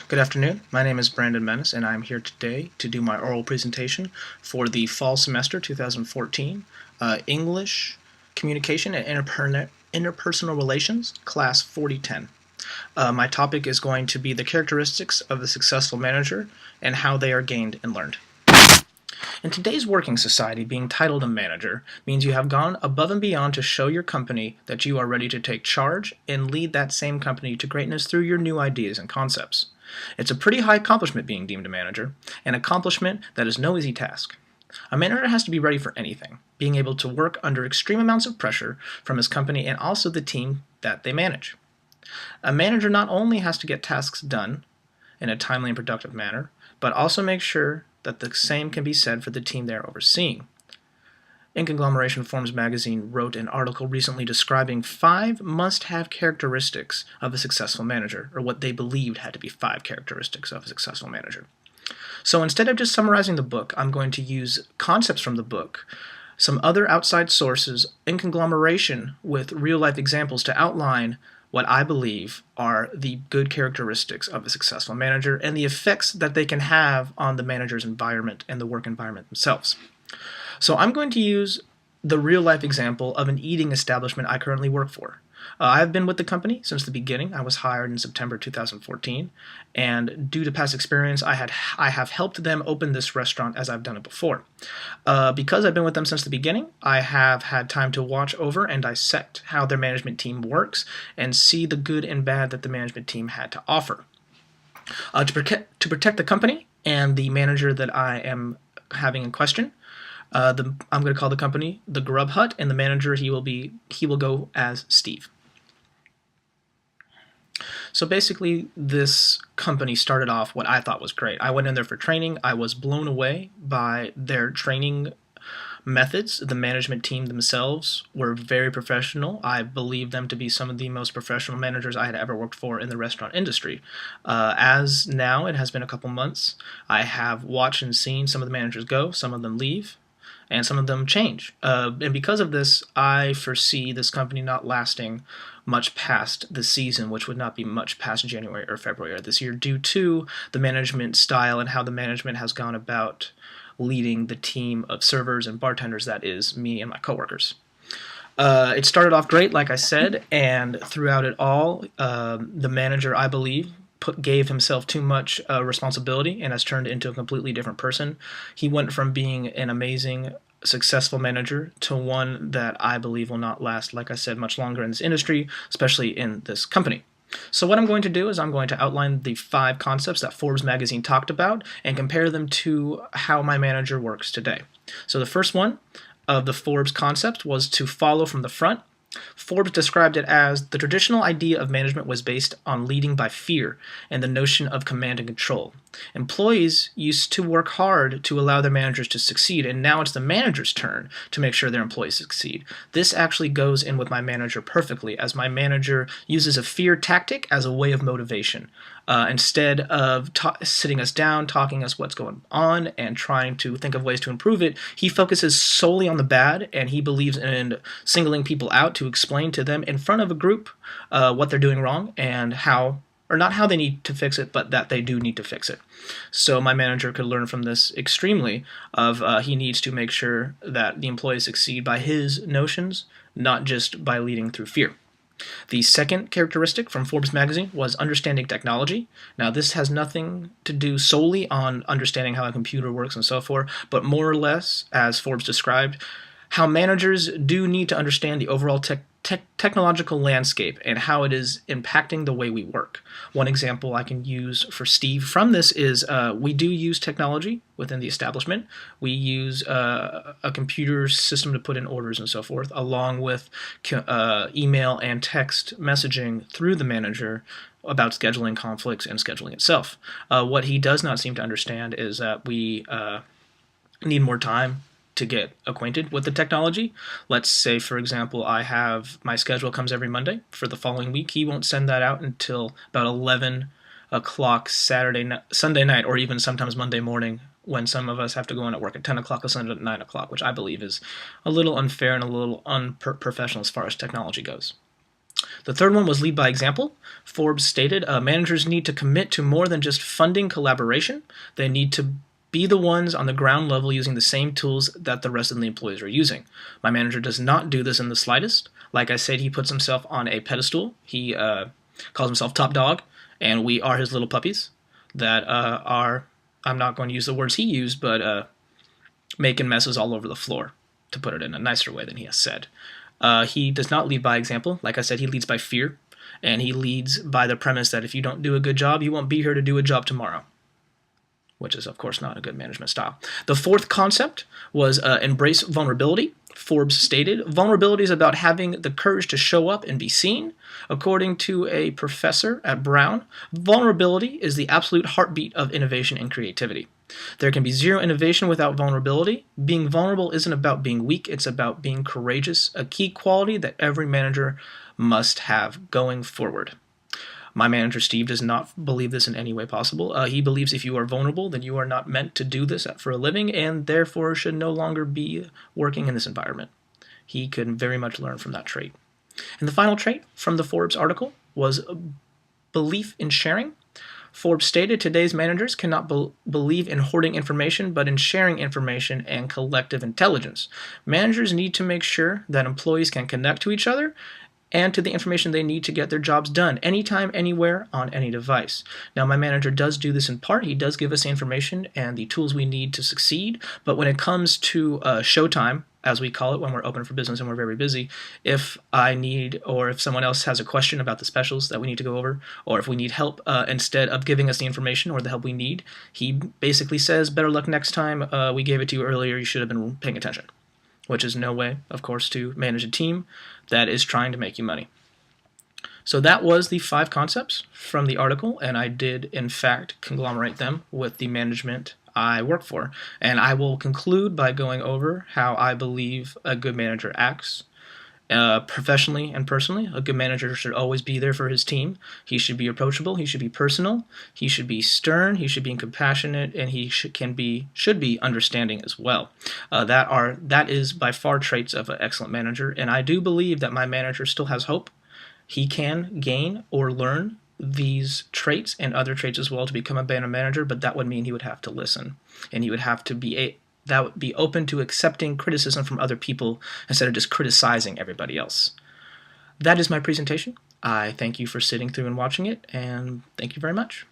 Good afternoon. My name is Brandon Menace, and I'm here today to do my oral presentation for the fall semester 2014 English Communication and Interpersonal Relations, Class 4010. My topic is going to be the characteristics of a successful manager and how they are gained and learned. In today's working society, being titled a manager means you have gone above and beyond to show your company that you are ready to take charge and lead that same company to greatness through your new ideas and concepts. It's a pretty high accomplishment being deemed a manager, an accomplishment that is no easy task. A manager has to be ready for anything, being able to work under extreme amounts of pressure from his company and also the team that they manage. A manager not only has to get tasks done in a timely and productive manner, but also make sure that the same can be said for the team they are overseeing. In Conglomeration Forms magazine wrote an article recently describing 5 must-have characteristics of a successful manager, or what they believed had to be 5 characteristics of a successful manager. So instead of just summarizing the book, I'm going to use concepts from the book, some other outside sources, in conglomeration with real-life examples to outline what I believe are the good characteristics of a successful manager and the effects that they can have on the manager's environment and the work environment themselves. So I'm going to use the real-life example of an eating establishment I currently work for. I've been with the company since the beginning. I was hired in September 2014, and due to past experience, I have helped them open this restaurant as I've done it before. Because I've been with them since the beginning, I have had time to watch over and dissect how their management team works and see the good and bad that the management team had to offer. To protect the company and the manager that I am having in question, I'm going to call the company the Grub Hut, and the manager he will go as Steve. So basically, this company started off what I thought was great. I went in there for training. I was blown away by their training methods. The management team themselves were very professional. I believe them to be some of the most professional managers I had ever worked for in the restaurant industry. As now, it has been a couple months, I have watched and seen some of the managers go, some of them leave, and some of them change. And because of this, I foresee this company not lasting much past the season, which would not be much past January or February of this year, due to the management style and how the management has gone about leading the team of servers and bartenders, that is, me and my coworkers. It started off great, like I said, and throughout it all, the manager, I believe, gave himself too much responsibility and has turned into a completely different person. He went from being an amazing, successful manager to one that I believe will not last, like I said, much longer in this industry, especially in this company. So what I'm going to do is I'm going to outline the 5 concepts that Forbes magazine talked about and compare them to how my manager works today. So the first one of the Forbes concept was to follow from the front. Forbes described it as the traditional idea of management was based on leading by fear and the notion of command and control. Employees used to work hard to allow their managers to succeed, and now it's the manager's turn to make sure their employees succeed. This actually goes in with my manager perfectly, as my manager uses a fear tactic as a way of motivation. Instead of sitting us down, talking us what's going on, and trying to think of ways to improve it, he focuses solely on the bad, and he believes in singling people out to explain to them in front of a group what they're doing wrong and how, or not how they need to fix it, but that they do need to fix it. So my manager could learn from this extremely of he needs to make sure that the employees succeed by his notions, not just by leading through fear. The second characteristic from Forbes magazine was understanding technology. Now, this has nothing to do solely on understanding how a computer works and so forth, but more or less, as Forbes described, how managers do need to understand the overall technological landscape and how it is impacting the way we work. One example I can use for Steve from this is we do use technology within the establishment. We use a computer system to put in orders and so forth, along with email and text messaging through the manager about scheduling conflicts and scheduling itself. What he does not seem to understand is that we need more time to get acquainted with the technology. Let's say, for example, my schedule comes every Monday for the following week. He won't send that out until about 11 o'clock Sunday night, or even sometimes Monday morning, when some of us have to go in at work at 10 o'clock or Sunday at 9 o'clock, which I believe is a little unfair and a little unprofessional as far as technology goes. The third one was lead by example. Forbes stated managers need to commit to more than just funding collaboration. They need to be the ones on the ground level using the same tools that the rest of the employees are using. My manager does not do this in the slightest. Like I said, he puts himself on a pedestal. He calls himself top dog, and we are his little puppies that are, I'm not going to use the words he used, but making messes all over the floor, to put it in a nicer way than he has said. He does not lead by example. Like I said, he leads by fear, and he leads by the premise that if you don't do a good job, you won't be here to do a job tomorrow, which is, of course, not a good management style. The fourth concept was embrace vulnerability. Forbes stated, vulnerability is about having the courage to show up and be seen. According to a professor at Brown, vulnerability is the absolute heartbeat of innovation and creativity. There can be zero innovation without vulnerability. Being vulnerable isn't about being weak, it's about being courageous, a key quality that every manager must have going forward. My manager, Steve, does not believe this in any way possible. He believes if you are vulnerable, then you are not meant to do this for a living and therefore should no longer be working in this environment. He could very much learn from that trait. And the final trait from the Forbes article was belief in sharing. Forbes stated today's managers cannot believe in hoarding information, but in sharing information and collective intelligence. Managers need to make sure that employees can connect to each other and to the information they need to get their jobs done anytime, anywhere, on any device. Now, my manager does do this in part. He does give us the information and the tools we need to succeed, but when it comes to showtime, as we call it when we're open for business and we're very busy, if I need or if someone else has a question about the specials that we need to go over, or if we need help instead of giving us the information or the help we need, he basically says, better luck next time. We gave it to you earlier. You should have been paying attention, which is no way, of course, to manage a team that is trying to make you money. So that was the 5 concepts from the article, and I did, in fact, conglomerate them with the management I work for. And I will conclude by going over how I believe a good manager acts. Professionally and personally, a good manager should always be there for his team. He should be approachable. He should be personal. He should be stern. He should be compassionate, and he should be understanding as well. That is by far traits of an excellent manager, and I do believe that my manager still has hope. He can gain or learn these traits and other traits as well to become a better manager, but that would mean he would have to listen, and he would have to be that would be open to accepting criticism from other people instead of just criticizing everybody else. That is my presentation. I thank you for sitting through and watching it, and thank you very much.